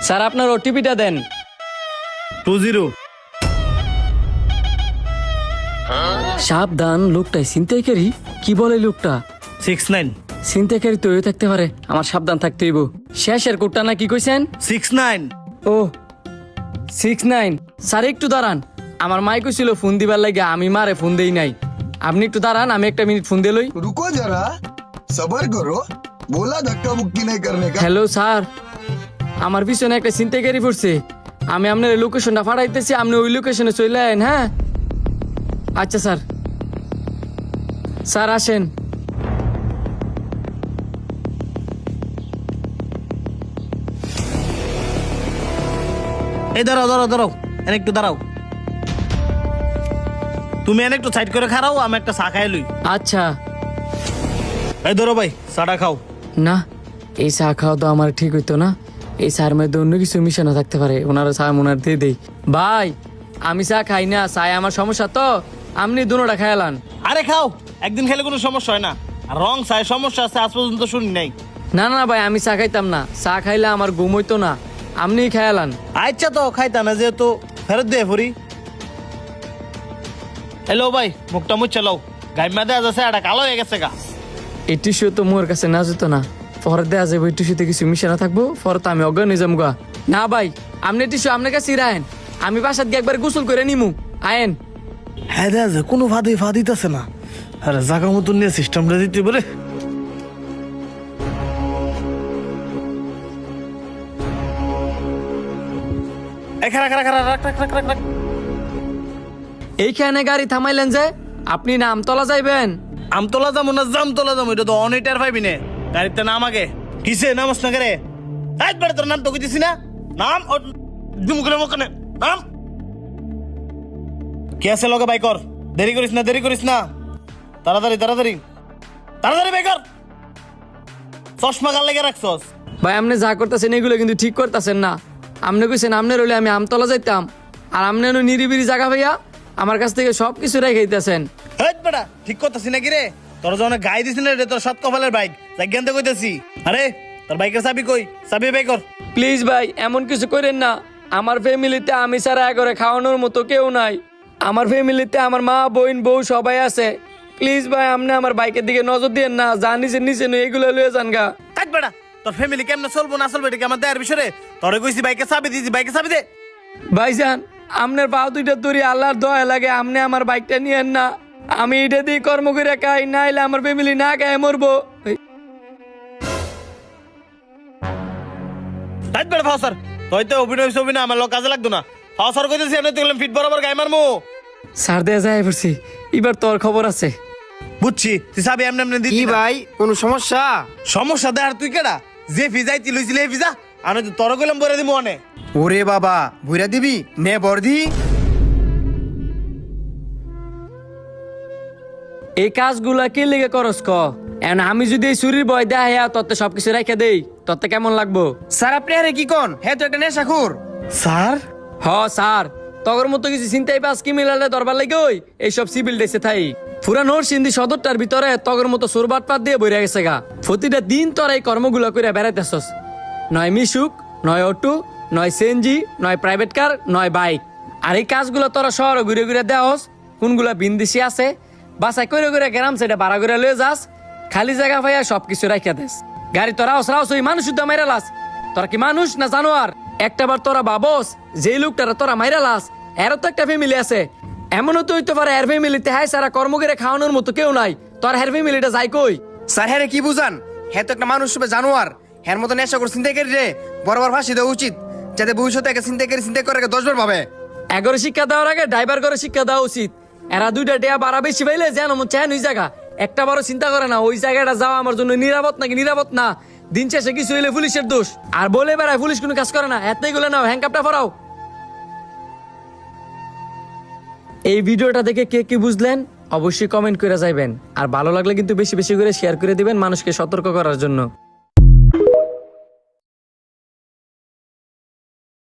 Sir আপনার ওটিপিটা দেন। 20 সাবধান, লোকটাই ছিনতাইকারী। কি বলে লোকটা? 69 ছিনতাইকারী তো হয়ে থাকতে পারে, আমার সাবধান থাকতে হইব। শেষের কোডটা না কি কইছেন? 69 ও 69। স্যার একটু দাঁড়ান, আমার মাই কইছিল ফোন দিবার লাগে, আমি মারে ফোন দেই নাই। আপনি একটু দাঁড়ান, আমি একটা মিনিট ফোন দিয়ে লই। रुको जरा सबर करो बोला धक्का मुक्की नहीं करने का। হ্যালো স্যার, আমার পিছনে একটা ছিনতাইকারী পড়ছে। আমি আপনার লোকেশনটা পাঠাইতেছি, আপনি ওই লোকেশনে চলে আইন। হ্যাঁ আচ্ছা স্যার। স্যার আসেন। এই দাঁড়াও দাঁড়াও দাঁড়াও, এনে একটু দাঁড়াও। তুমি এনে একটু সাইড করে খারাও, আমি একটা চা খাই লই। আচ্ছা। এই ধরো ভাই, চাটা খাও। না, এই চা খাওয়া তো আমার ঠিক হইতো না। এই চার মধ্যে অন্য কিছু মিশানো থাকতে পারে, ওনারা চা ওনার দিয়ে দেই। ভাই আমি চা খাই না, চায় আমার সমস্যা তো, আপনি দুটোটা খাইলান। আরে খাও, একদিন খেলে কোনো সমস্যা হয় না। আর রং চায় সমস্যা আছে, আজ পর্যন্ত শুনি নাই। না না ভাই, আমি চা খাইতাম না, চা খাইলে আমার ঘুম হইতো না, আপনি খাইলান। আচ্ছা তো খাইতা না, যেহেতু ফেরত দিয়ে ফুরি। হ্যালো ভাই, মুখটা মুচ্ছে লাও, গাইমা দেওয়া যাচ্ছে, এটা কালো হয়ে গেছে গা। এই টিস্যু তো মোর কাছে না যেত না, পরে দেওয়া যাবে। ওই টিস্যুতে কিছু মিশানো থাকবো, পরে তো আমি অজ্ঞান হয়ে যাবো গা। না ভাই, আপনি টিস্যু আপনার কাছে রাখেন, আমি বাসাত গিয়ে একবার গোসল করে নিমু। আয়েন। হ্যাঁ দেখা যায়, কোনো ফাঁদিতেছে না। আরে জাগা মতন নিয়ে সিস্টেমটা দিতে বলে। এইখানে গাড়ি থামাইলেন যে, আপনি না আমতলা যাইবেন? আমতলা যাবো না জামতলা যাবো, এটা তো অনেকটার পাইবি না। গাড়িতে নাম আগে। কিসে নামস না করে? একবারে তোর নাম তো কইতেছি না, নাম মুখে মুখে নাম। কে আছে লগে বাই কর, দেরি করিস না, দেরি করিস না, তাড়াতাড়ি তাড়াতাড়ি তাড়াতাড়ি বাই কর। চশমা গাল লেগে রাখছস। ভাই আপনি যা করতেছেন এগুলো কিন্তু ঠিক করতেছেন না। আপনি কইছেন আপনার হইলে আমি আমতলা যাইতাম, আর আপনি নিরিবিরি জায়গা ভাইয়া আমার কাছ থেকে সব কিছু রেখাইতেছেন। হেট বেটা, ঠিক করতেছি নাকি রে? তোর যখন গাই দিছি না রে, তোর সাত কপালের বাইক জাগ্যান্তে কইতেছি। আরে তোর বাইকের চাবি কই? চাবি বাই কর। প্লিজ ভাই এমন কিছু করেন না। আমার ফ্যামিলিতে আমি ছাড়া করে খাওয়ানোর মতো কেউ নাই। আমার ফ্যামিলিতে আমার মা বোন বউ সবাই আছে। প্লিজ ভাই আপনি আমার বাইকের দিকে নজর দিয়েন না, যা নিচে নিচে এগুলো লয়ে যান গা। কাট বেটা, তোর ফ্যামিলি কেমনে চলবো না চলবে এটা কি আমার দেয়ার বিষয়ে? তোরে কইছি বাইকে চাবি দিছি, বাইকে চাবি দে। ভাইজান আপনার পা দুইটা দড়ি আল্লাহর দয়া লাগে, আপনি আমার বাইকটা নিয়েন না। আমি এটা দিয়ে কর্ম করে খাই, না হলে আমার ফ্যামিলি না খায় মরবো। কাট বেটা ফাউসার, তুই তো অভিনয় ছবি না, আমার লোক কাজে লাগতো না। ফাউসার কইতেছি আমি, তুই ফিট বরাবর গাই মারমু। সার দেয়া যায় পড়ছি, এবার তোর খবর আছে। বুঝছি, তুই চাবি এমনি এমনি দিতি কি না। ভাই কোনো সমস্যা? সমস্যা দে, আর তুই কেডা? যে ফিজাই তুই লইছিলি এই ফিজা, আমি তো তোর কইলাম বরে দিমু অনে। ওরে বাবা বুইরা দিবি নে বর্দি। এই কাজগুলা কি লেগে করস ক? এখন আমি যদি এই চুরির বয় দেয়া তত্ত্বে সবকিছু রেখে দেই, তত্ত্বে কেমন লাগবো? স্যার আপনি আরে কি কোন? হ্যাঁ তো একটা নেশাখোর। স্যার হ স্যার, তগর মতো কিছু চিন্তাই পাস কি মিলালে দরবার লাগে ওই এইসব সিভিল ডেসে থাই। পুরা নরসিংদী সদরটার ভিতরে তগর মতো সোরবাট পাত দিয়ে বইরা গেছে গা। প্রতিটা দিন তোরা এই কর্মগুলো করে বেড়াইতেছস, নয় মিশুক, নয় অটো, নয় সিএনজি, নয় প্রাইভেট কার, নয় বাইক। আর এই কাজগুলো তোরা শহর ঘুরে ঘুরে দেওস, কোনগুলা বিন্দিসি আছে বাসায় করে করে গ্রাম সাইডে ভাড়া করে লয়ে যাস, খালি জায়গা পাইয়া সবকিছু রাখিয়া দেস। গাড়ি তোরা রাউস ওই মানুষ শুদ্ধ মাইরা লাস। তোরা কি মানুষ না জানোয়ার? একটা বার তোরা ভাবস যে লোকটারা তোরা মাইরা লাস, এরও তো একটা ফ্যামিলি আছে। এমনও তো হইতে পারে এর ফ্যামিলিতে হাই সারা কর্ম করে খাওয়ানোর মতো কেউ নাই। তোর হের ফ্যামিলিটা যাই কই? স্যার হ্যাঁ কি বুঝান? হ্যাঁ তো একটা মানুষ রূপে জানোয়ার। হ্যাঁ মতো নেশাখোর চিন্তাকারী রে বরাবর ফাঁসি দেওয়া উচিত, যাতে ভবিষ্যতে একটা চিন্তা করে 10 বার ভাবে। এগারো শিক্ষা দেওয়ার আগে ড্রাইভার করে শিক্ষা দেওয়া উচিত। এরা দুইটা ডেয়া বাড়া বেশি পাইলে যেন মন চায় ওই জায়গা একটা বড় চিন্তা করে না ওই জায়গাটা যাওয়া আমার জন্য নিরাপদ নাকি নিরাপদ না। দিন শেষে কিছু হইলে পুলিশের দোষ, আর বলে বেড়ায় পুলিশ কোনো কাজ করে না। এতই গুলো নাও, হ্যান্ডকাপটা ফরাও। এই ভিডিওটা দেখে কে কি বুঝলেন অবশ্যই কমেন্ট করে যাইবেন, আর ভালো লাগলে কিন্তু বেশি বেশি করে শেয়ার করে দিবেন মানুষকে সতর্ক করার জন্য।